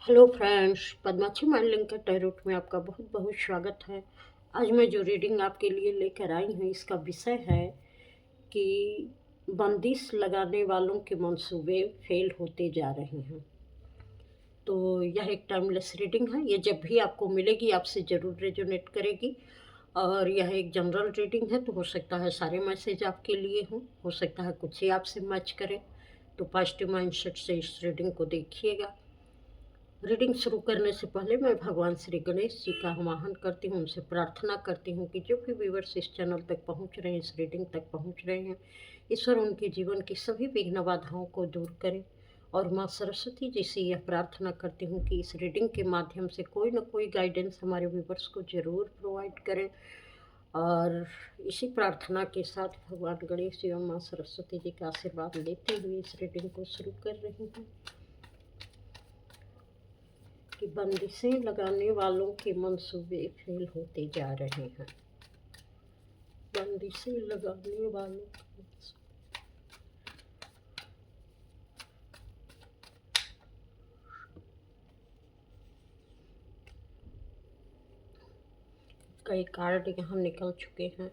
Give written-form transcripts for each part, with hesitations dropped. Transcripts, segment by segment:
Hello friends, Padmakshi माइंडलिंक के tarot में आपका बहुत बहुत स्वागत है। आज मैं जो रीडिंग आपके लिए लेकर आई हूँ इसका विषय है कि बंदिश लगाने वालों के मंसूबे फेल होते जा रहे हैं। तो यह एक टाइमलेस रीडिंग है। ये जब भी आपको मिलेगी आपसे ज़रूर रेजोनेट करेगी। और यह एक जनरल रीडिंग है, तो हो सकता है सारे मैसेज आपके लिए हों, हो सकता है कुछ ही आपसे मैच करें। तो पॉजिटिव माइंडसेट से इस रीडिंग को देखिएगा। रीडिंग शुरू करने से पहले मैं भगवान श्री गणेश जी का आवाहन करती हूँ, उनसे प्रार्थना करती हूँ कि जो भी व्यूअर्स इस चैनल तक पहुँच रहे हैं, इस रीडिंग तक पहुँच रहे हैं, ईश्वर उनके जीवन की सभी विघ्न बाधाओं को दूर करें। और माँ सरस्वती जी से यह प्रार्थना करती हूँ कि इस रीडिंग के माध्यम से कोई ना कोई गाइडेंस हमारे व्यूअर्स को ज़रूर प्रोवाइड करें। और इसी प्रार्थना के साथ भगवान गणेश जी और माँ सरस्वती जी का आशीर्वाद लेते हुए इस रीडिंग को शुरू कर रही हूँ कि बंदिशें लगाने वालों के मंसूबे फेल होते जा रहे हैं। बंदिशें लगाने वालों के कई कार्ड यहाँ निकल चुके हैं।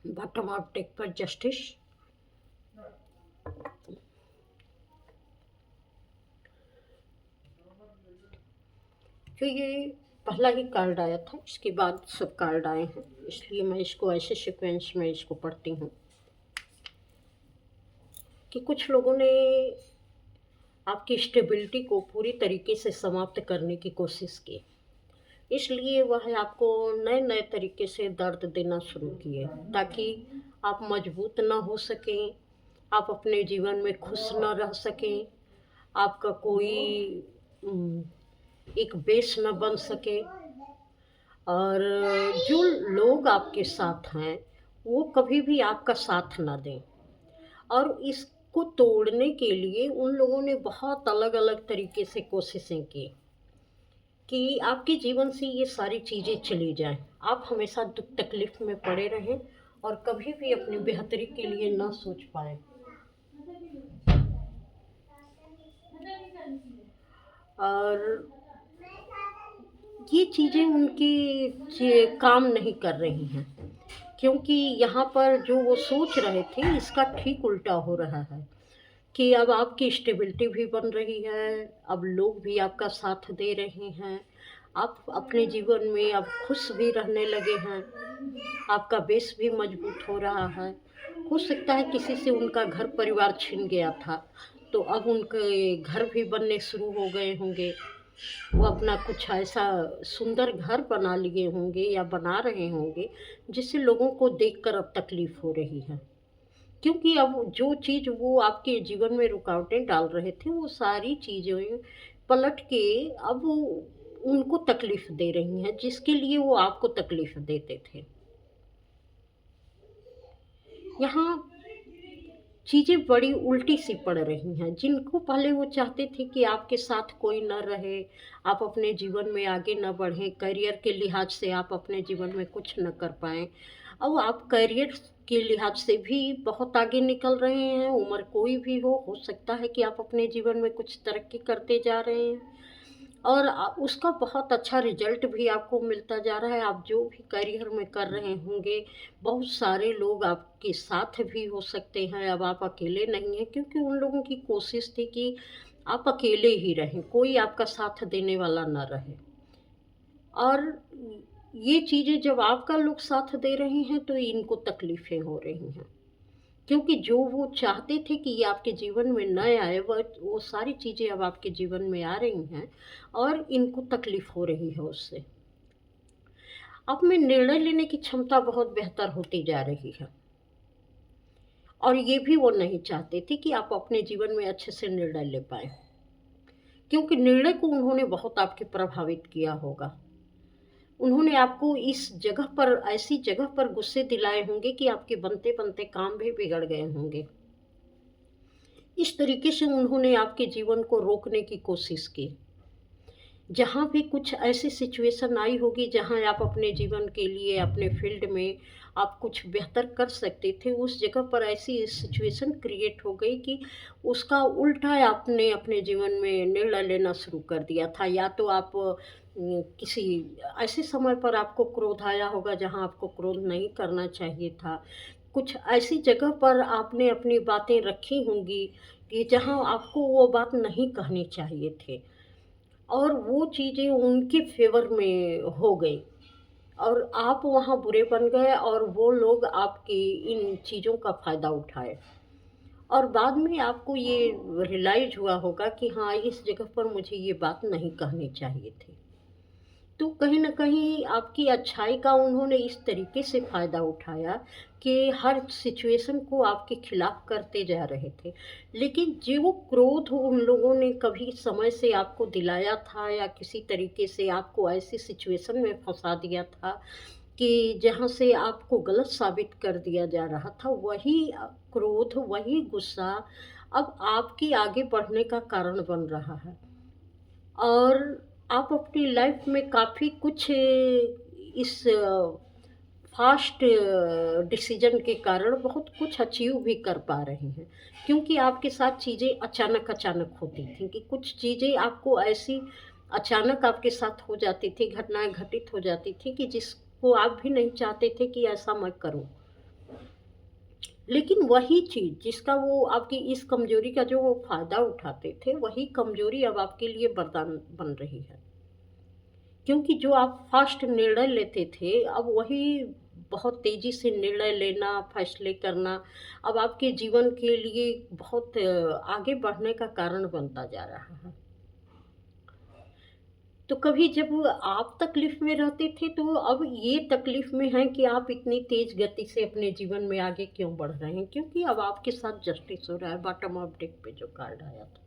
बॉटम ऑफ डेक पर जस्टिस, जो ये पहला ही कार्ड आया था, इसके बाद सब कार्ड आए हैं, इसलिए मैं इसको ऐसे सीक्वेंस में इसको पढ़ती हूँ कि कुछ लोगों ने आपकी स्टेबिलिटी को पूरी तरीके से समाप्त करने की कोशिश की, इसलिए वह आपको नए नए तरीके से दर्द देना शुरू किए ताकि आप मजबूत ना हो सकें, आप अपने जीवन में खुश ना रह सकें, आपका कोई एक बेस न बन सके। और जो लोग आपके साथ हैं वो कभी भी आपका साथ ना दें। और इसको तोड़ने के लिए उन लोगों ने बहुत अलग अलग तरीके से कोशिशें की कि आपके जीवन से ये सारी चीज़ें चली जाएं, आप हमेशा दुख तकलीफ में पड़े रहें और कभी भी अपनी बेहतरी के लिए ना सोच पाए। और ये चीज़ें उनकी काम नहीं कर रही हैं, क्योंकि यहाँ पर जो वो सोच रहे थे इसका ठीक उल्टा हो रहा है कि अब आपकी स्टेबिलिटी भी बन रही है, अब लोग भी आपका साथ दे रहे हैं, आप अपने जीवन में अब खुश भी रहने लगे हैं, आपका बेस भी मजबूत हो रहा है। हो सकता है किसी से उनका घर परिवार छिन गया था, तो अब उनके घर भी बनने शुरू हो गए होंगे, वो अपना कुछ ऐसा सुंदर घर बना लिए होंगे या बना रहे होंगे जिससे लोगों को देखकर अब तकलीफ हो रही है। क्योंकि अब जो चीज़ वो आपके जीवन में रुकावटें डाल रहे थे वो सारी चीज़ें पलट के अब वो उनको तकलीफ दे रही हैं, जिसके लिए वो आपको तकलीफ देते थे। यहाँ चीज़ें बड़ी उल्टी सी पड़ रही हैं। जिनको पहले वो चाहते थे कि आपके साथ कोई न रहे, आप अपने जीवन में आगे न बढ़ें, करियर के लिहाज से आप अपने जीवन में कुछ न कर पाएँ। अब आप करियर के लिहाज से भी बहुत आगे निकल रहे हैं, उम्र कोई भी हो सकता है कि आप अपने जीवन में कुछ तरक्की करते जा रहे हैं और उसका बहुत अच्छा रिजल्ट भी आपको मिलता जा रहा है। आप जो भी करियर में कर रहे होंगे, बहुत सारे लोग आपके साथ भी हो सकते हैं। अब आप अकेले नहीं हैं, क्योंकि उन लोगों की कोशिश थी कि आप अकेले ही रहें, कोई आपका साथ देने वाला ना रहे। और ये चीज़ें जब आपका लोग साथ दे रहे हैं तो इनको तकलीफ़ें हो रही हैं, क्योंकि जो वो चाहते थे कि ये आपके जीवन में न आए, वो सारी चीज़ें अब आपके जीवन में आ रही हैं और इनको तकलीफ़ हो रही है उससे। अब में निर्णय लेने की क्षमता बहुत बेहतर होती जा रही है और ये भी वो नहीं चाहते थे कि आप अपने जीवन में अच्छे से निर्णय ले पाएँ, क्योंकि निर्णय को उन्होंने बहुत आपके प्रभावित किया होगा। उन्होंने आपको इस जगह पर, ऐसी जगह पर गुस्से दिलाए होंगे कि आपके बनते-बनते काम भी बिगड़ गए होंगे। इस तरीके से उन्होंने आपके जीवन को रोकने की कोशिश की। जहाँ भी कुछ ऐसी सिचुएशन आई होगी जहाँ आप अपने जीवन के लिए, अपने फील्ड में आप कुछ बेहतर कर सकते थे, उस जगह पर ऐसी सिचुएशन क्रिएट हो गई कि उसका उल्टा आपने अपने जीवन में निर्णय लेना शुरू कर दिया था। या तो आप किसी ऐसे समय पर आपको क्रोध आया होगा जहाँ आपको क्रोध नहीं करना चाहिए था। कुछ ऐसी जगह पर आपने अपनी बातें रखी होंगी कि जहाँ आपको वो बात नहीं कहनी चाहिए थी। और वो चीज़ें उनके फ़ेवर में हो गई और आप वहाँ बुरे बन गए और वो लोग आपकी इन चीज़ों का फ़ायदा उठाए। और बाद में आपको ये रियलाइज़ हुआ होगा कि हाँ, इस जगह पर मुझे ये बात नहीं कहनी चाहिए थी। तो कहीं न कहीं आपकी अच्छाई का उन्होंने इस तरीके से फ़ायदा उठाया कि हर सिचुएशन को आपके खिलाफ़ करते जा रहे थे। लेकिन जो वो क्रोध उन लोगों ने कभी समय से आपको दिलाया था या किसी तरीके से आपको ऐसी सिचुएशन में फँसा दिया था कि जहाँ से आपको गलत साबित कर दिया जा रहा था, वही क्रोध, वही गुस्सा अब आपकी आगे बढ़ने का कारण बन रहा है। और आप अपनी लाइफ में काफ़ी कुछ इस फास्ट डिसीजन के कारण बहुत कुछ अचीव भी कर पा रहे हैं, क्योंकि आपके साथ चीज़ें अचानक अचानक होती थी कि कुछ चीज़ें आपको ऐसी अचानक आपके साथ हो जाती थी, घटनाएं घटित हो जाती थी कि जिसको आप भी नहीं चाहते थे कि ऐसा मैं करूं। लेकिन वही चीज़ जिसका वो आपकी इस कमजोरी का जो वो फ़ायदा उठाते थे, वही कमजोरी अब आपके लिए वरदान बन रही है। क्योंकि जो आप फास्ट निर्णय लेते थे, अब वही बहुत तेज़ी से निर्णय लेना, फैसले करना, अब आपके जीवन के लिए बहुत आगे बढ़ने का कारण बनता जा रहा है। तो कभी जब आप तकलीफ़ में रहते थे, तो अब ये तकलीफ़ में हैं कि आप इतनी तेज़ गति से अपने जीवन में आगे क्यों बढ़ रहे हैं? क्योंकि अब आपके साथ जस्टिस हो रहा है, बॉटम ऑफ डेक पे जो कार्ड आया था।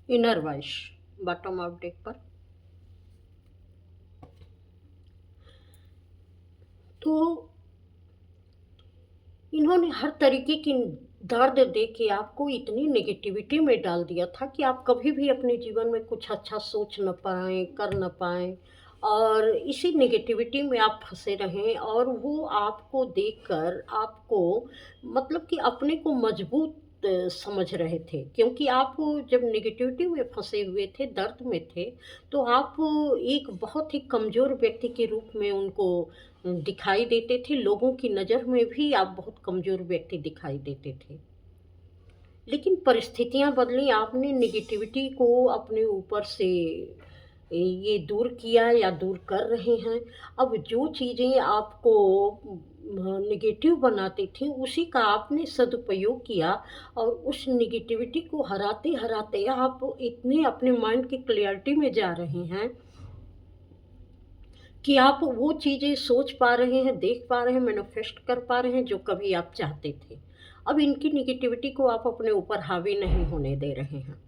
Inner voice bottom of deck पर। तो इन्होंने हर तरीके की दर्द दे के आपको इतनी नेगेटिविटी में डाल दिया था कि आप कभी भी अपने जीवन में कुछ अच्छा सोच न पाएँ, कर न पाएँ और इसी नेगेटिविटी में आप फँसे रहें। और वो आपको देखकर आपको मतलब कि अपने को मजबूत समझ रहे थे, क्योंकि आप जब नेगेटिविटी में फँसे हुए थे, दर्द में थे, तो आप एक बहुत ही कमज़ोर व्यक्ति के रूप में उनको दिखाई देते थे। लोगों की नज़र में भी आप बहुत कमज़ोर व्यक्ति दिखाई देते थे। लेकिन परिस्थितियाँ बदलीं, आपने नेगेटिविटी को अपने ऊपर से ये दूर किया या दूर कर रहे हैं। अब जो चीज़ें आपको नेगेटिव बनाती थी, उसी का आपने सदुपयोग किया और उस नेगेटिविटी को हराते-हराते आप इतने अपने माइंड की क्लैरिटी में जा रहे हैं कि आप वो चीज़ें सोच पा रहे हैं, देख पा रहे हैं, मैनिफेस्ट कर पा रहे हैं जो कभी आप चाहते थे। अब इनकी नेगेटिविटी को आप अपने ऊपर हावी नहीं होने दे रहे हैं।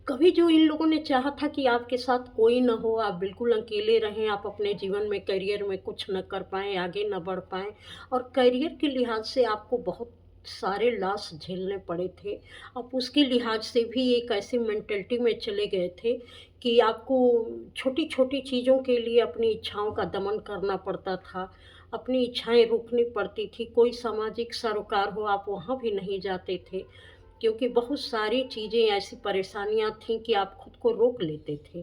कभी जो इन लोगों ने चाहा था कि आपके साथ कोई ना हो, आप बिल्कुल अकेले रहें, आप अपने जीवन में, करियर में कुछ न कर पाएँ, आगे ना बढ़ पाएँ और करियर के लिहाज से आपको बहुत सारे लॉस झेलने पड़े थे। आप उसके लिहाज से भी एक ऐसी मेंटालिटी में चले गए थे कि आपको छोटी-छोटी चीज़ों के लिए अपनी इच्छाओं का दमन करना पड़ता था, अपनी इच्छाएँ रोकनी पड़ती थी, कोई सामाजिक सरोकार हो, आप वहाँ भी नहीं जाते थे। क्योंकि बहुत सारी चीज़ें ऐसी परेशानियाँ थीं कि आप खुद को रोक लेते थे,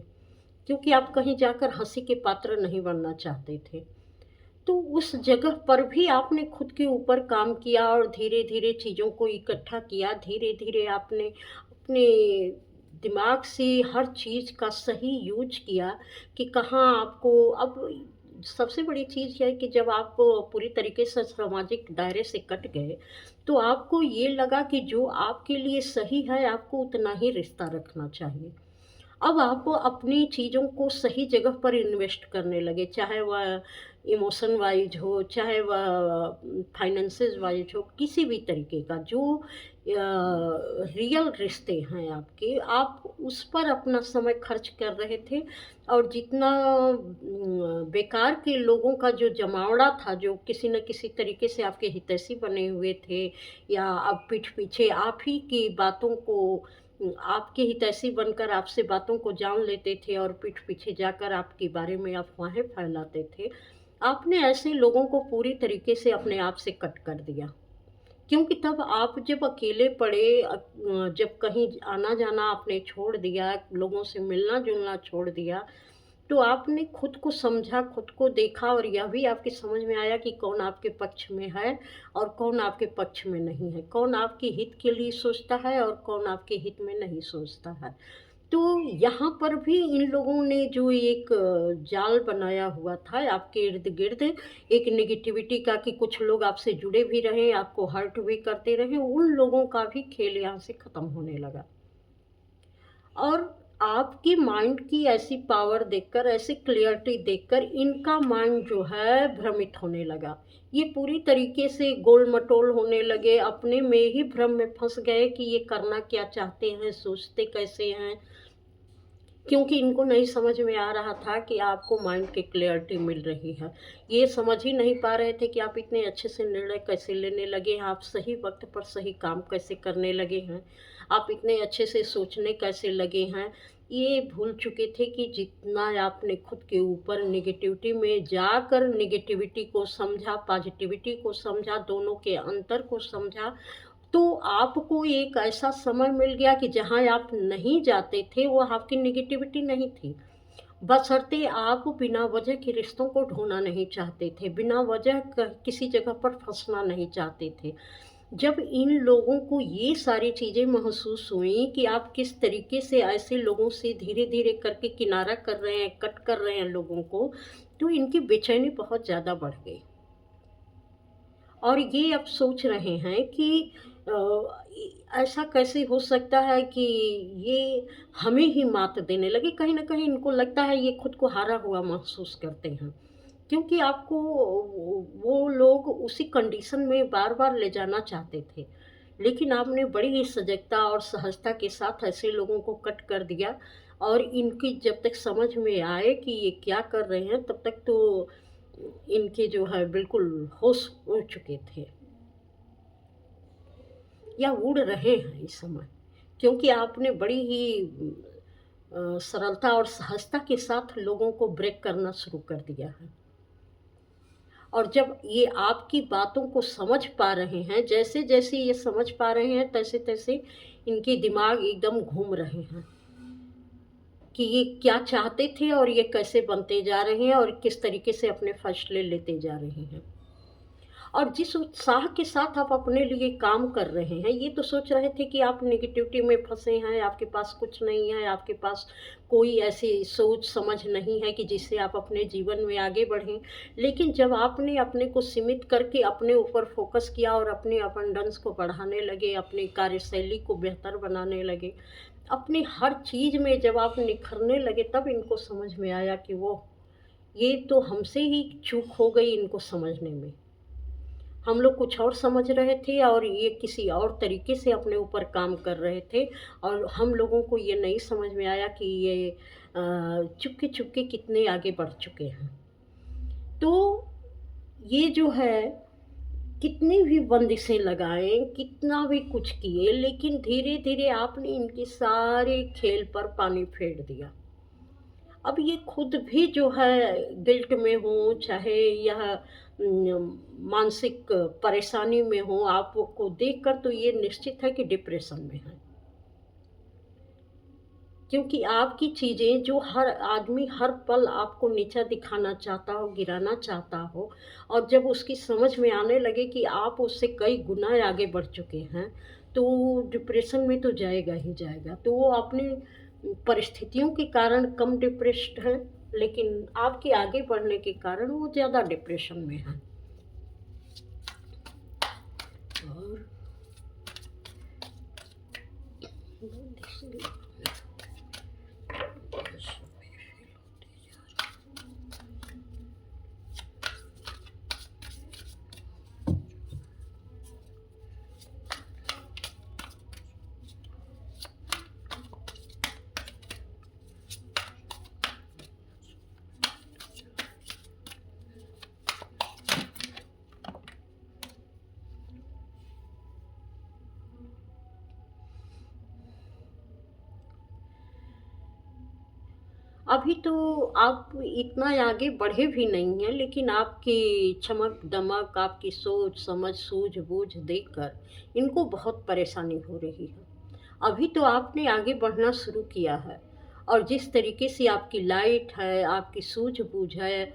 क्योंकि आप कहीं जाकर हँसी के पात्र नहीं बनना चाहते थे। तो उस जगह पर भी आपने खुद के ऊपर काम किया और धीरे-धीरे चीज़ों को इकट्ठा किया, धीरे-धीरे आपने अपने दिमाग से हर चीज़ का सही यूज़ किया कि कहाँ आपको अब सबसे बड़ी चीज़ ये है कि जब आप पूरी तरीके से सामाजिक दायरे से कट गए, तो आपको ये लगा कि जो आपके लिए सही है, आपको उतना ही रिश्ता रखना चाहिए। अब आप अपनी चीज़ों को सही जगह पर इन्वेस्ट करने लगे, चाहे वह इमोशन वाइज़ हो, चाहे वह फाइनेंसेस वाइज़ हो, किसी भी तरीके का जो रियल रिश्ते हैं आपके, आप उस पर अपना समय खर्च कर रहे थे और जितना बेकार के लोगों का जो जमावड़ा था, जो किसी न किसी तरीके से आपके हितैषी बने हुए थे या अब पीठ पीछे आप ही की बातों को आपके हितैषी बनकर आपसे बातों को जान लेते थे और पीठ पीछे जाकर आपके बारे में अफ़वाहें फैलाते थे। आपने ऐसे लोगों को पूरी तरीके से अपने आप से कट कर दिया। क्योंकि तब आप जब अकेले पड़े जब कहीं आना-जाना आपने छोड़ दिया, लोगों से मिलना-जुलना छोड़ दिया, तो आपने खुद को समझा, खुद को देखा और यह भी आपकी समझ में आया कि कौन आपके पक्ष में है और कौन आपके पक्ष में नहीं है। कौन आपके हित के लिए सोचता है और कौन आपके हित में नहीं सोचता है। तो यहाँ पर भी इन लोगों ने जो एक जाल बनाया हुआ था आपके इर्द-गिर्द, एक नेगेटिविटी का कि कुछ लोग आपसे जुड़े भी रहे, आपको हर्ट भी करते रहे, उन लोगों का भी खेल यहाँ से खत्म होने लगा। और आपकी माइंड की ऐसी पावर देखकर, ऐसी क्लैरिटी देखकर इनका माइंड जो है भ्रमित होने लगा। ये पूरी तरीके से गोल-मटोल होने लगे, अपने में ही भ्रम में फँस गए कि ये करना क्या चाहते हैं, सोचते कैसे हैं। क्योंकि इनको नहीं समझ में आ रहा था कि आपको माइंड की क्लैरिटी मिल रही है। ये समझ ही नहीं पा रहे थे कि आप इतने अच्छे से निर्णय कैसे लेने लगे हैं, आप सही वक़्त पर सही काम कैसे करने लगे हैं, आप इतने अच्छे से सोचने कैसे लगे हैं। ये भूल चुके थे कि जितना आपने खुद के ऊपर नेगेटिविटी में जाकर नेगेटिविटी को समझा, पॉज़िटिविटी को समझा, दोनों के अंतर को समझा, तो आपको एक ऐसा समय मिल गया कि जहाँ आप नहीं जाते थे, वो आपकी नेगेटिविटी नहीं थी। बशर्ते आप बिना वजह के रिश्तों को ढोना नहीं चाहते थे, बिना वजह किसी जगह पर फँसना नहीं चाहते थे। जब इन लोगों को ये सारी चीज़ें महसूस हुई कि आप किस तरीके से ऐसे लोगों से धीरे-धीरे करके किनारा कर रहे हैं, कट कर रहे हैं लोगों को, तो इनकी बेचैनी बहुत ज़्यादा बढ़ गई। और ये अब सोच रहे हैं कि ऐसा कैसे हो सकता है कि ये हमें ही मात देने लगे। कहीं न कहीं इनको लगता है ये खुद को हारा हुआ महसूस करते हैं। क्योंकि आपको वो लोग उसी कंडीशन में बार-बार ले जाना चाहते थे। लेकिन आपने बड़ी ही सजगता और सहजता के साथ ऐसे लोगों को कट कर दिया और इनकी जब तक समझ में आए कि ये क्या कर रहे हैं, तब तक तो इनके जो है बिल्कुल होश उड़ चुके थे या उड़ रहे हैं इस समय। क्योंकि आपने बड़ी ही सरलता और सहजता के साथ लोगों को ब्रेक करना शुरू कर दिया है। और जब ये आपकी बातों को समझ पा रहे हैं, जैसे-जैसे ये समझ पा रहे हैं, तैसे-तैसे इनके दिमाग एकदम घूम रहे हैं कि ये क्या चाहते थे और ये कैसे बनते जा रहे हैं और किस तरीके से अपने फैसले लेते जा रहे हैं। और जिस उत्साह के साथ आप अपने लिए काम कर रहे हैं, ये तो सोच रहे थे कि आप नेगेटिविटी में फँसे हैं, आपके पास कुछ नहीं है, आपके पास कोई ऐसी सोच समझ नहीं है कि जिससे आप अपने जीवन में आगे बढ़ें। लेकिन जब आपने अपने को सीमित करके अपने ऊपर फ़ोकस किया और अपने अबंडेंस को बढ़ाने लगे, अपनी कार्यशैली को बेहतर बनाने लगे, अपनी हर चीज़ में जब आप निखरने लगे, तब इनको समझ में आया कि ये तो हमसे ही चूक हो गई इनको समझने में। हम लोग कुछ और समझ रहे थे और ये किसी और तरीके से अपने ऊपर काम कर रहे थे, और हम लोगों को ये नहीं समझ में आया कि ये चुपके चुपके कितने आगे बढ़ चुके हैं। तो ये जो है, कितनी भी बंदिशें लगाएं, कितना भी कुछ किए, लेकिन धीरे धीरे आपने इनके सारे खेल पर पानी फेर दिया। अब ये खुद भी जो है गिल्ट में हो, चाहे यह मानसिक परेशानी में हो, आपको देखकर तो ये निश्चित है कि डिप्रेशन में है। क्योंकि आपकी चीज़ें जो हर आदमी हर पल आपको नीचा दिखाना चाहता हो, गिराना चाहता हो, और जब उसकी समझ में आने लगे कि आप उससे कई गुना आगे बढ़ चुके हैं, तो डिप्रेशन में तो जाएगा ही जाएगा। तो वो अपनी परिस्थितियों के कारण कम डिप्रेस्ड है, लेकिन आपके आगे बढ़ने के कारण वो ज़्यादा डिप्रेशन में है। और अभी तो आप इतना आगे बढ़े भी नहीं हैं, लेकिन आपकी चमक दमक, आपकी सोच समझ सूझबूझ देखकर इनको बहुत परेशानी हो रही है। अभी तो आपने आगे बढ़ना शुरू किया है, और जिस तरीके से आपकी लाइट है, आपकी सूझबूझ है,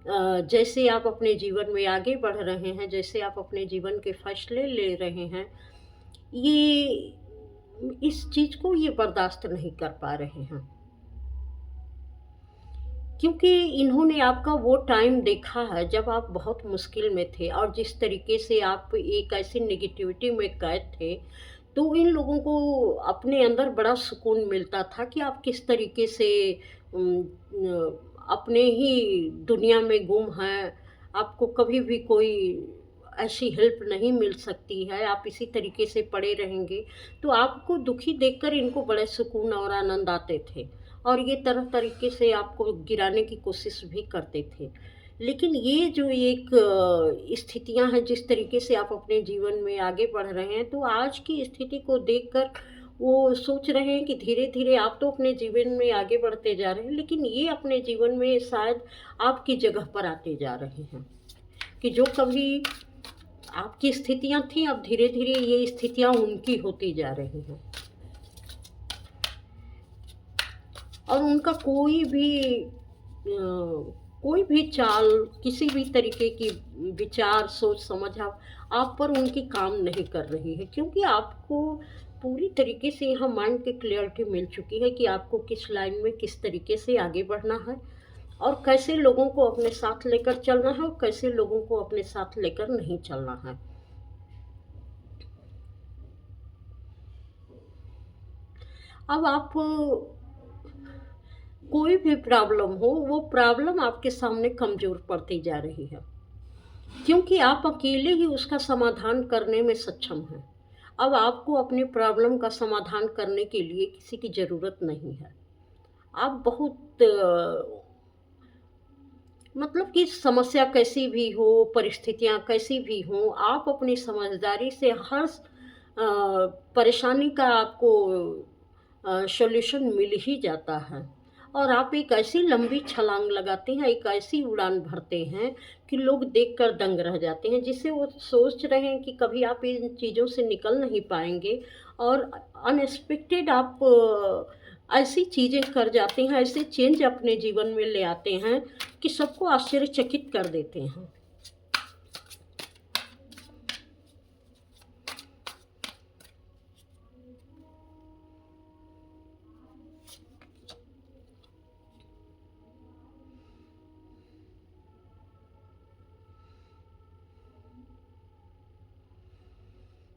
जैसे आप अपने जीवन में आगे बढ़ रहे हैं, जैसे आप अपने जीवन के फैसले ले रहे हैं, ये इस चीज़ को ये बर्दाश्त नहीं कर पा रहे हैं। क्योंकि इन्होंने आपका वो टाइम देखा है जब आप बहुत मुश्किल में थे, और जिस तरीके से आप एक ऐसी नेगेटिविटी में कैद थे, तो इन लोगों को अपने अंदर बड़ा सुकून मिलता था कि आप किस तरीके से अपने ही दुनिया में गुम हैं, आपको कभी भी कोई ऐसी हेल्प नहीं मिल सकती है, आप इसी तरीके से पड़े रहेंगे। तो आपको दुखी देखकर इनको बड़े सुकून और आनंद आते थे, और ये तरह तरीके से आपको गिराने की कोशिश भी करते थे। लेकिन ये जो एक स्थितियां हैं, जिस तरीके से आप अपने जीवन में आगे बढ़ रहे हैं, तो आज की स्थिति को देखकर वो सोच रहे हैं कि धीरे धीरे आप तो अपने जीवन में आगे बढ़ते जा रहे हैं, लेकिन ये अपने जीवन में शायद आपकी जगह पर आते जा रहे हैं। कि जो कभी आपकी स्थितियां थी, अब धीरे धीरे ये स्थितियां उनकी होती जा रही हैं, और उनका कोई भी चाल, किसी भी तरीके की विचार सोच समझ आप पर उनकी काम नहीं कर रही है। क्योंकि आपको पूरी तरीके से यहाँ माइंड की क्लियरिटी मिल चुकी है कि आपको किस लाइन में किस तरीके से आगे बढ़ना है, और कैसे लोगों को अपने साथ लेकर चलना है, और कैसे लोगों को अपने साथ लेकर नहीं चलना है। अब आप कोई भी प्रॉब्लम हो, वो प्रॉब्लम आपके सामने कमज़ोर पड़ती जा रही है, क्योंकि आप अकेले ही उसका समाधान करने में सक्षम हैं। अब आपको अपनी प्रॉब्लम का समाधान करने के लिए किसी की ज़रूरत नहीं है। आप बहुत मतलब कि समस्या कैसी भी हो, परिस्थितियाँ कैसी भी हों, आप अपनी समझदारी से हर परेशानी का आपको सॉल्यूशन मिल ही जाता है। और आप एक ऐसी लंबी छलांग लगाते हैं, एक ऐसी उड़ान भरते हैं कि लोग देखकर दंग रह जाते हैं, जिससे वो सोच रहे हैं कि कभी आप इन चीज़ों से निकल नहीं पाएँगे, और अनएक्सपेक्टेड आप ऐसी चीज़ें कर जाते हैं, ऐसे चेंज अपने जीवन में ले आते हैं कि सबको आश्चर्यचकित कर देते हैं।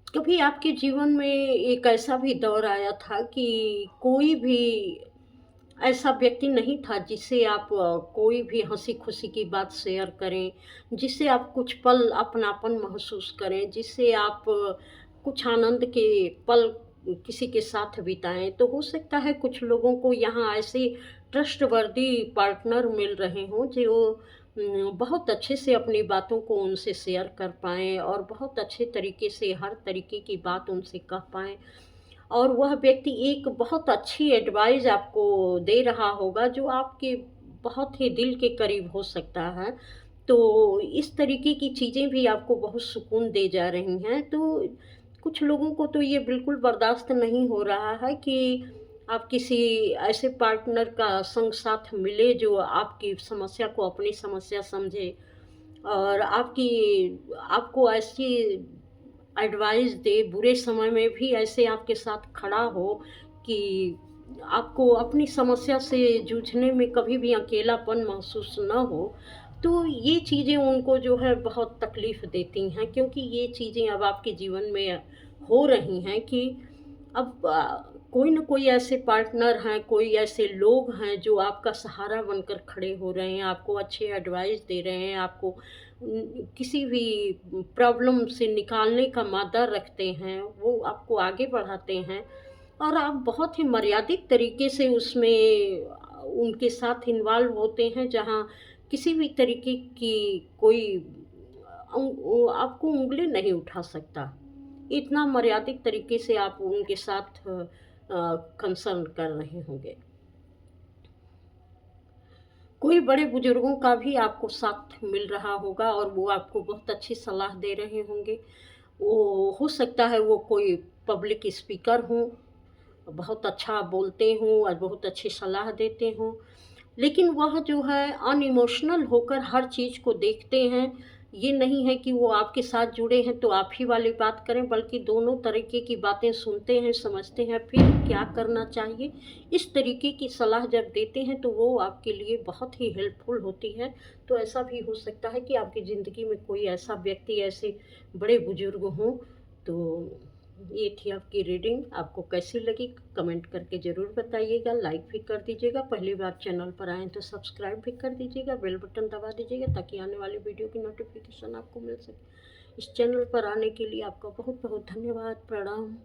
कभी आपके जीवन में एक ऐसा भी दौर आया था कि कोई भी ऐसा व्यक्ति नहीं था जिससे आप कोई भी हँसी-खुशी की बात शेयर करें, जिससे आप कुछ पल अपनापन महसूस करें, जिससे आप कुछ आनंद के पल किसी के साथ बिताएँ। तो हो सकता है कुछ लोगों को यहाँ ऐसे ट्रस्टवर्दी पार्टनर मिल रहे हों जो बहुत अच्छे से अपनी बातों को उनसे शेयर कर पाएँ और बहुत अच्छे तरीके से हर तरीके की बात उनसे कह पाएँ। और वह व्यक्ति एक बहुत अच्छी एडवाइस आपको दे रहा होगा जो आपके बहुत ही दिल के करीब हो सकता है। तो इस तरीके की चीज़ें भी आपको बहुत सुकून दे जा रही हैं। तो कुछ लोगों को तो ये बिल्कुल बर्दाश्त नहीं हो रहा है कि आप किसी ऐसे पार्टनर का संग साथ मिले जो आपकी समस्या को अपनी समस्या समझे और आपको ऐसी एडवाइस दे, बुरे समय में भी ऐसे आपके साथ खड़ा हो कि आपको अपनी समस्या से जूझने में कभी भी अकेलापन महसूस ना हो। तो ये चीज़ें उनको जो है बहुत तकलीफ़ देती हैं क्योंकि ये चीज़ें अब आपके जीवन में हो रही हैं कि अब कोई न कोई ऐसे पार्टनर हैं, कोई ऐसे लोग हैं जो आपका सहारा बनकर खड़े हो रहे हैं, आपको अच्छे एडवाइस दे रहे हैं, आपको किसी भी प्रॉब्लम से निकालने का मादा रखते हैं, वो आपको आगे बढ़ाते हैं और आप बहुत ही मर्यादित तरीके से उसमें उनके साथ इन्वॉल्व होते हैं जहाँ किसी भी तरीके की कोई आपको उँगली नहीं उठा सकता। इतना मर्यादित तरीके से आप उनके साथ कंसर्न कर रहे होंगे। कोई बड़े बुजुर्गों का भी आपको साथ मिल रहा होगा और वो आपको बहुत अच्छी सलाह दे रहे होंगे। वो हो सकता है वो कोई पब्लिक स्पीकर हों, बहुत अच्छा बोलते हों और बहुत अच्छी सलाह देते हों। लेकिन वह जो है अनइमोशनल होकर हर चीज़ को देखते हैं। ये नहीं है कि वो आपके साथ जुड़े हैं तो आप ही वाली बात करें, बल्कि दोनों तरीके की बातें सुनते हैं, समझते हैं, फिर क्या करना चाहिए। इस तरीके की सलाह जब देते हैं तो वो आपके लिए बहुत ही हेल्पफुल होती है। तो ऐसा भी हो सकता है कि आपकी ज़िंदगी में कोई ऐसा व्यक्ति, ऐसे बड़े बुज़ुर्ग हों। तो ये थी आपकी रीडिंग। आपको कैसी लगी कमेंट करके ज़रूर बताइएगा, लाइक भी कर दीजिएगा। पहली बार चैनल पर आएँ तो सब्सक्राइब भी कर दीजिएगा, बेल बटन दबा दीजिएगा ताकि आने वाली वीडियो की नोटिफिकेशन आपको मिल सके। इस चैनल पर आने के लिए आपका बहुत बहुत धन्यवाद। प्रणाम।